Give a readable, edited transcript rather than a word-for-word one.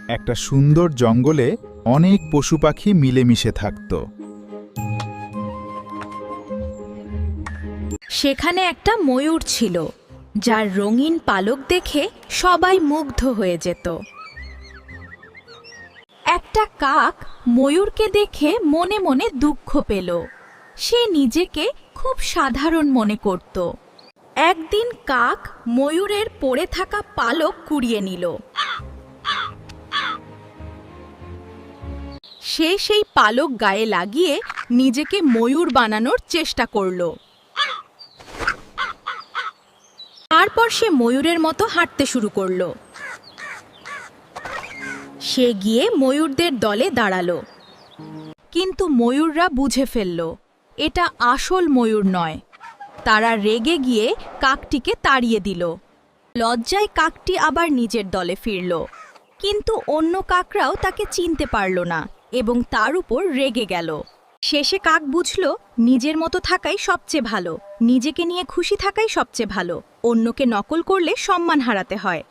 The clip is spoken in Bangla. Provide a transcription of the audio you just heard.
একটা সুন্দর জঙ্গলে অনেক পশু পাখি মিলেমিশে থাকত। সেখানে একটা ময়ূর ছিল, যার রঙিন পালক দেখে সবাই মুগ্ধ হয়ে যেত। একটা কাক ময়ূরকে দেখে মনে মনে দুঃখ পেল। সে নিজেকে খুব সাধারণ মনে করত। একদিন কাক ময়ূরের পড়ে থাকা পালক কুড়িয়ে নিল। সে সেই পালক গায়ে লাগিয়ে নিজেকে ময়ূর বানানোর চেষ্টা করল। তারপর সে ময়ূরের মতো হাঁটতে শুরু করল। সে গিয়ে ময়ূরদের দলে দাঁড়ালো। কিন্তু ময়ূররা বুঝে ফেলল এটা আসল ময়ূর নয়। তারা রেগে গিয়ে কাকটিকে তাড়িয়ে দিল। লজ্জায় কাকটি আবার নিজের দলে ফিরল। কিন্তু অন্য কাকরাও তাকে চিনতে পারল না এবং তার উপর রেগে গেল। শেষে কাক বুঝল নিজের মতো থাকাই সবচেয়ে ভালো, নিজেকে নিয়ে খুশি থাকাই সবচেয়ে ভালো। অন্যকে নকল করলে সম্মান হারাতে হয়।